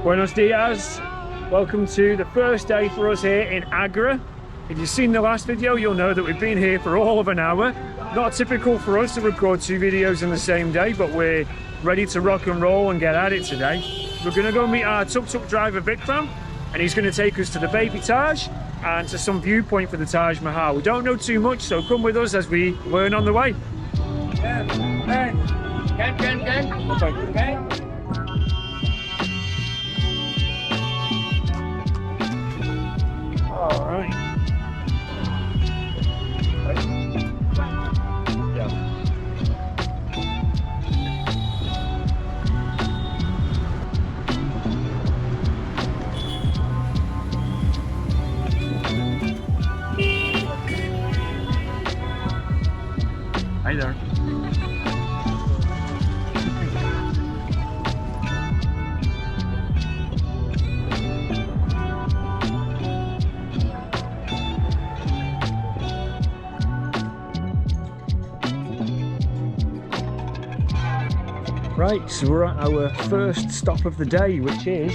Buenos dias. Welcome to the first day for us here in Agra. If you've seen the last video, you'll know that we've been here for all of an hour. Not typical for us to record 2 videos in the same day, but we're ready to rock and roll and get at it today. We're going to go meet our tuk-tuk driver Vikram, and he's going to take us to the Baby Taj and to some viewpoint for the Taj Mahal. We don't know too much, so come with us as we learn on the way. All right. Hi there. Right, so we're at our first stop of the day, which is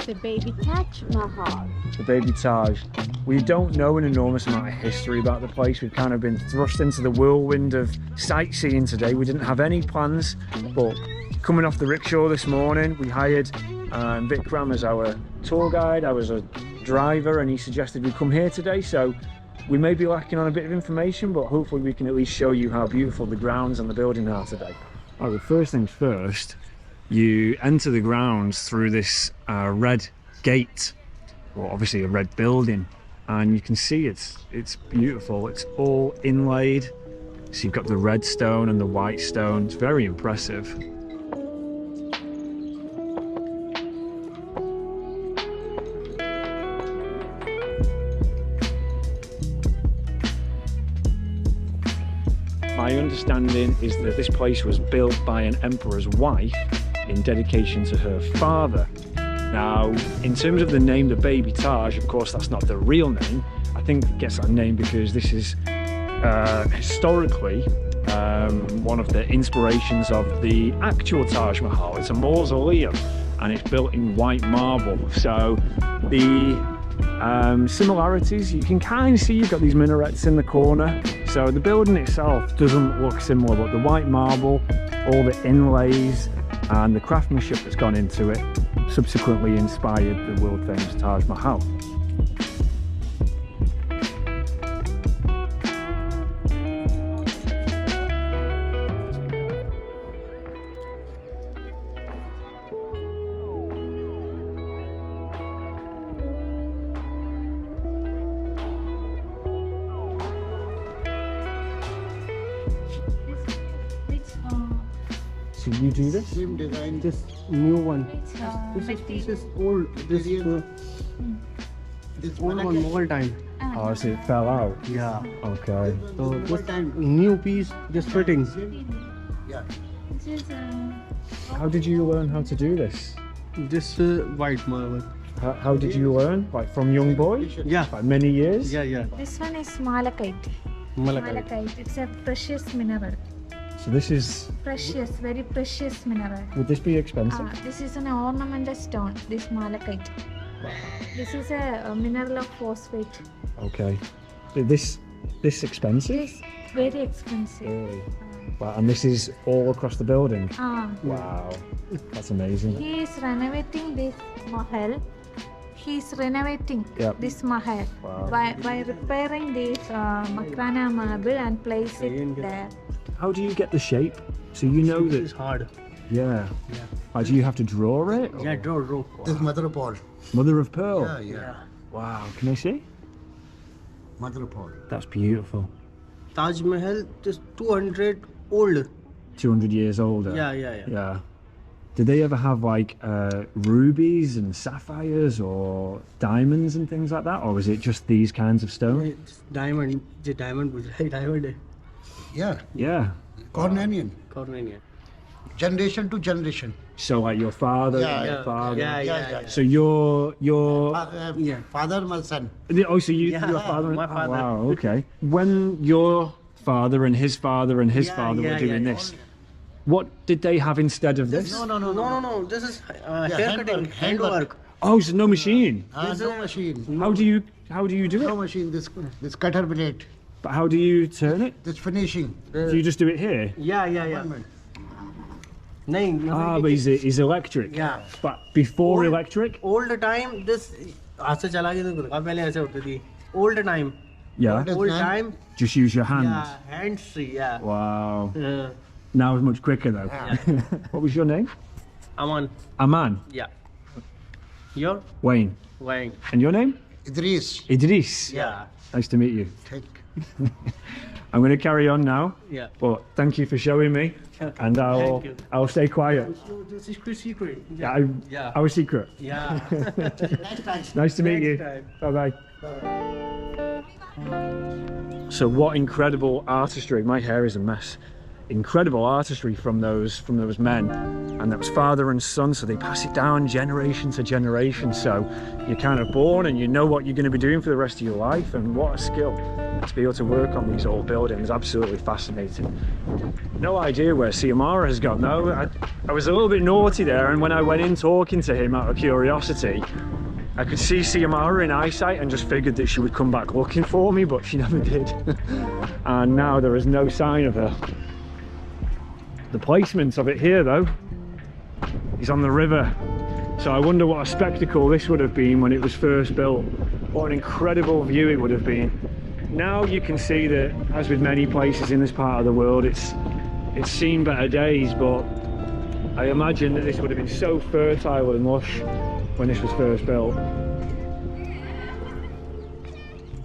the Baby Taj Mahal. the Baby Taj. We don't know an enormous amount of history about the place. We've kind of been thrust into the whirlwind of sightseeing today. We didn't have any plans, but coming off the rickshaw this morning, we hired Vikram as our tour guide. I was a driver and he suggested we come here today, so we may be lacking on a bit of information, but hopefully we can at least show you how beautiful the grounds and the building are today. All right, first things first, you enter the grounds through this red gate, or obviously a red building, and you can see it's beautiful. It's all inlaid, so you've got the red stone and the white stone. It's very impressive. My understanding is that this place was built by an emperor's wife in dedication to her father. Now, in terms of the name, the Baby Taj, of course, that's not the real name. I think it gets that name because this is historically one of the inspirations of the actual Taj Mahal. It's a mausoleum and it's built in white marble. So the similarities, you can kind of see you've got these minarets in the corner. So the building itself doesn't look similar, but the white marble, all the inlays and the craftsmanship that's gone into it subsequently inspired the world famous Taj Mahal. So you do this? Same design. This new one. This This is old. This This old one more time. Oh, so it fell out? Yeah. Okay. So What this time? new piece just fitting. Yeah. is How did you learn how to do this? This white marble. How did you learn? Like from young boy? Yeah. Like many years? Yeah. this one is malachite. Malachite. It's a precious mineral. So this is, Precious, very precious mineral. would this be expensive? This is an ornamental stone, this malachite. This is a mineral of phosphate. Okay. This expensive? This very expensive. Really? Wow, and this is all across the building? Ah. Wow, that's amazing. He is renovating this mahal. He is renovating Yep. this mahal Wow. by repairing this Makrana marble and place it there. How do you get the shape? So you know It's that, hard. yeah. Like, do you have to draw it? Yeah, draw. This is mother of pearl. Mother of pearl? Yeah. Wow, can I see? Mother of pearl. That's beautiful. Taj Mahal is 200 old. 200 years older? Yeah. Yeah. Did they ever have like rubies and sapphires or diamonds and things like that? Or was it just these kinds of stones? It's diamond. The diamond. Yeah. Yeah. Cornelian. Cornelian. Generation to generation. So like your father Yeah, and your yeah, father. yeah. So your Yeah. Father, my son. oh, so you Yeah, your father and my father. Oh, wow, okay. When your father and his father and his Yeah, father were yeah, doing yeah. this, What did they have instead of this? No. This is hair cutting, handwork. Oh, so no machine. No machine. How do you do No it? machine. This cutter blade. But how do you turn it? This finishing. Do you just do it here? Yeah. नहीं, Ah, but he's electric. Yeah. But before electric? Old time this हाथ से चला के तो पहले ऐसे होती थी. Old time. Yeah. Old time. Just use your hands. Yeah, hands free. Yeah. Wow. Now it's much quicker though. What was your name? Aman. Aman. Yeah. Your Wayne. Wayne. And your name? Idris. Idris. Yeah. Nice to meet you. Take. I'm going to carry on now. Yeah. But thank you for showing me, and I'll stay quiet. This is secret. Yeah. Our secret. Yeah. Nice to meet you. Bye bye. So what incredible artistry! My hair is a mess. Incredible artistry from those men, and that was father and son. So they pass it down generation to generation. So you're kind of born and you know what you're going to be doing for the rest of your life. And what a skill to be able to work on these old buildings. Absolutely fascinating. No idea where Siamara has gone though. I was a little bit naughty there, and when I went in talking to him out of curiosity, I could see Siamara in eyesight and just figured that she would come back looking for me, but she never did. And now there is no sign of her. The placement of it here though is on the river, so I wonder what a spectacle this would have been when it was first built. What an incredible view it would have been. Now you can see that, as with many places in this part of the world, it's seen better days, but I imagine that this would have been so fertile and lush when this was first built.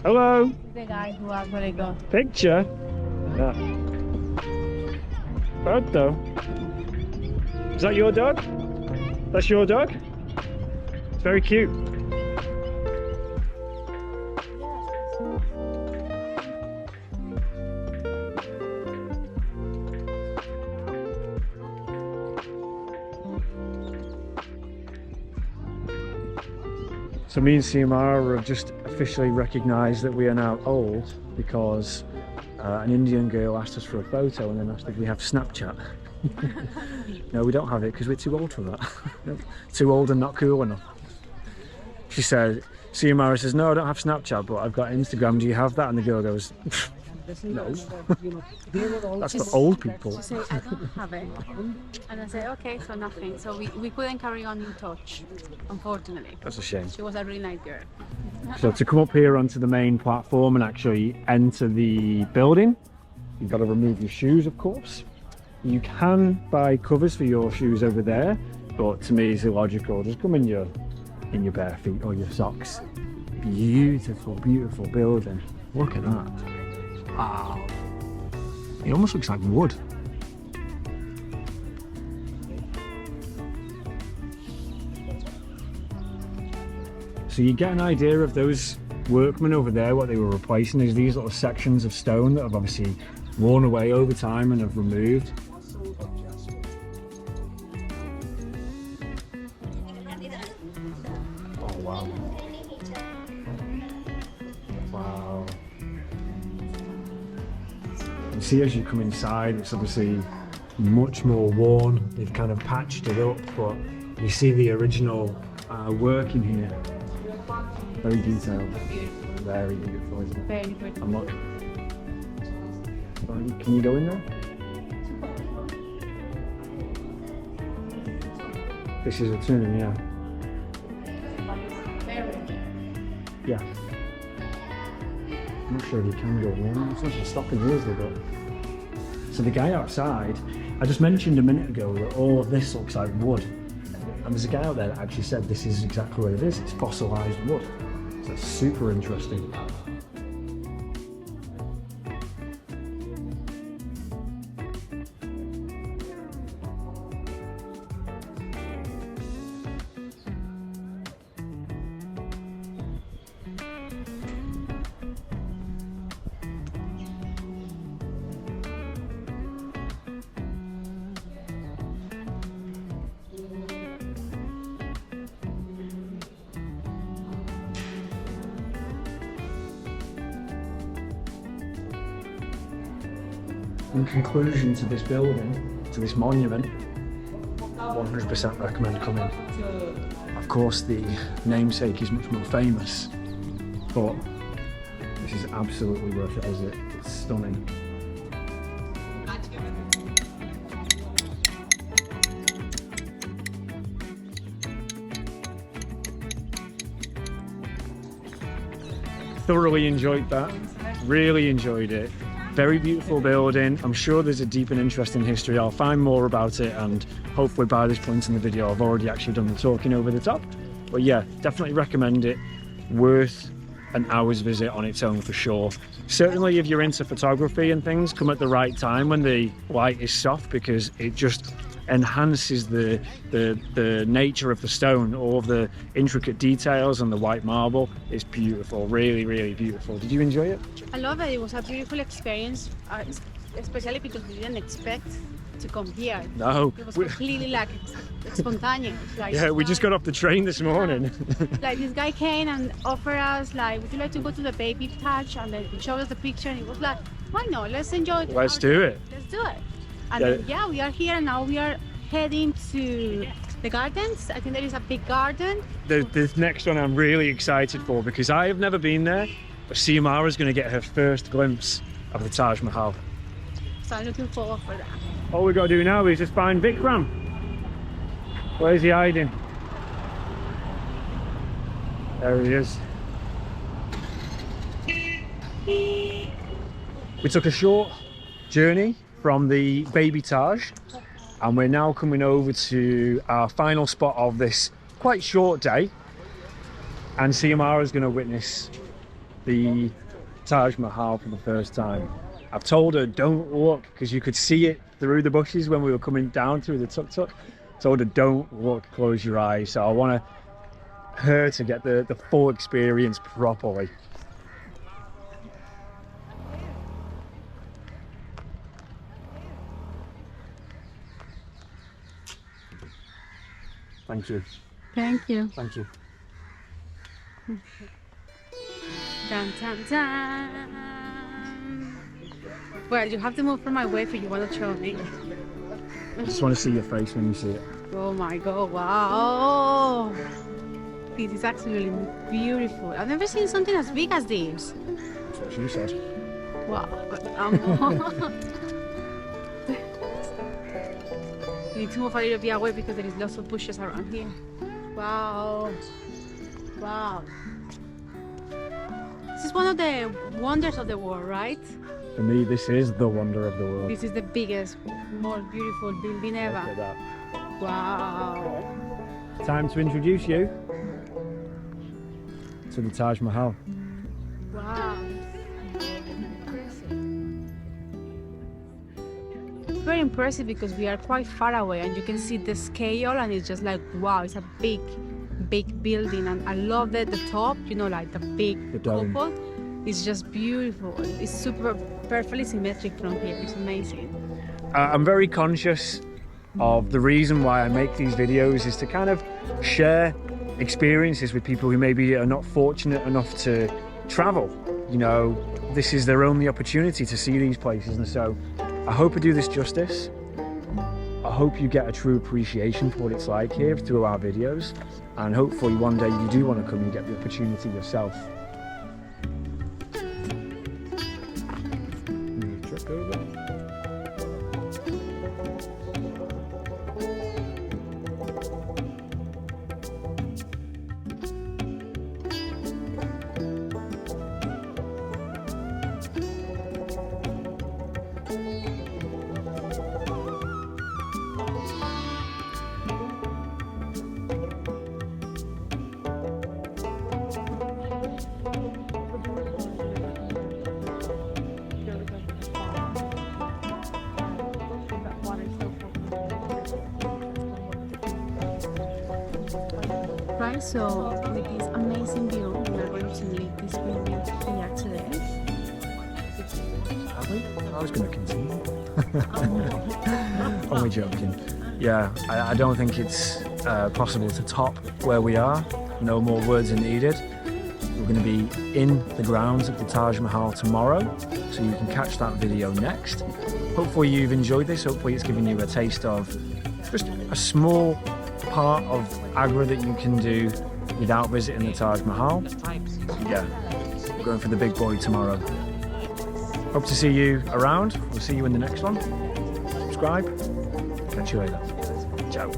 Hello. The guy who are going to go. Picture. Yeah. Photo. Is that your dog? That's your dog? It's very cute. So me and Siamara have just officially recognised that we are now old because an Indian girl asked us for a photo and then asked if we have Snapchat. No, we don't have it because we're too old for that. Too old and not cool enough. She said, Siamara says, no, I don't have Snapchat, but I've got Instagram. Do you have that? And the girl goes, no. That's for old people. She said, I don't have it. And I said, okay, so nothing. So we couldn't carry on in touch, unfortunately. That's a shame. She was a really nice girl. So to come up here onto the main platform and actually enter the building, you've got to remove your shoes, of course. You can buy covers for your shoes over there, but to me it's illogical. Just come in your bare feet or your socks. Beautiful, beautiful building. Look at that. Wow. It almost looks like wood. So you get an idea of those workmen over there, what they were replacing is these little sections of stone that have obviously worn away over time and have removed. Oh wow. Wow. You see as you come inside, it's obviously much more worn. They've kind of patched it up, but you see the original work in here. Very detailed. Very beautiful, isn't it? Very good. I'm not... Can you go in there? This is a tomb, yeah. Yeah. I'm not sure if you can go in. There's nothing stopping you, is there? But... So the guy outside, I just mentioned a minute ago that all of this looks like wood. And there's a guy out there that actually said this is exactly what it is. It's fossilised wood. So it's super interesting. In conclusion to this building, to this monument, 100% recommend coming. Of course, the namesake is much more famous, but this is absolutely worth it, is it? It's stunning. Thoroughly enjoyed that. Really enjoyed it. Very beautiful building. I'm sure there's a deep and interesting history. I'll find more about it, and hopefully by this point in the video I've already actually done the talking over the top. But yeah, definitely recommend it. Worth an hour's visit on its own for sure. Certainly if you're into photography and things, come at the right time when the light is soft, because it just enhances the nature of the stone. All of the intricate details and the white marble is beautiful. Really, really beautiful. Did you enjoy it? I love it. It was a beautiful experience, especially because we didn't expect to come here. No. It was completely like spontaneous. Like, Yeah, we just got off the train this morning. Like this guy came and offered us like, would you like to go to the Baby Taj? And then he showed us the picture, and it was like, why not? Let's enjoy it. Let's do it. Let's do it. And then, yeah, we are here and now we are heading to the gardens. I think there is a big garden. This next one I'm really excited for, because I have never been there, but Siamara is going to get her first glimpse of the Taj Mahal. So I'm looking forward for that. All we've got to do now is just find Vikram. Where's he hiding? There he is. We took a short journey from the Baby Taj, and we're now coming over to our final spot of this quite short day, and Siamara is going to witness the Taj Mahal for the first time. I've told her don't look, because you could see it through the bushes when we were coming down through the tuk-tuk. Told her don't look, close your eyes. So I want her to get the full experience properly. Thank you. Thank you. Thank you. Dun, dun, dun. Well, you have to move from my way if you want to show me. I just want to see your face when you see it. Oh my god, wow. This is absolutely beautiful. I've never seen something as big as this. That's what she said. Wow. You need to move a little bit away because there is lots of bushes around here. Wow. Wow. This is one of the wonders of the world, right? For me, this is the wonder of the world. This is the biggest, most beautiful building Look ever. at that. Wow. Time to introduce you to the Taj Mahal. Wow. It's very impressive because we are quite far away and you can see the scale, and it's just like, wow, it's a big building. And I love that the top, you know, like the big dome. cupola. It's just beautiful. It's super perfectly symmetric from here. It's amazing. I'm very conscious of the reason why I make these videos is to kind of share experiences with people who maybe are not fortunate enough to travel. You know, this is their only opportunity to see these places, and so I hope I do this justice. I hope you get a true appreciation for what it's like here through our videos, and hopefully one day you do want to come and get the opportunity yourself. Trip over. Right, so with this amazing view, we are going to leave this building here today. I was going to continue. Only joking. Yeah, I don't think it's possible to top where we are. No more words are needed. We're going to be in the grounds of the Taj Mahal tomorrow, so you can catch that video next. hopefully you've enjoyed this. Hopefully it's given you a taste of just a small part of Agra that you can do without visiting the Taj Mahal. Yeah, we're going for the big boy tomorrow. Hope to see you around. We'll see you in the next one. Subscribe. Catch you later. Ciao.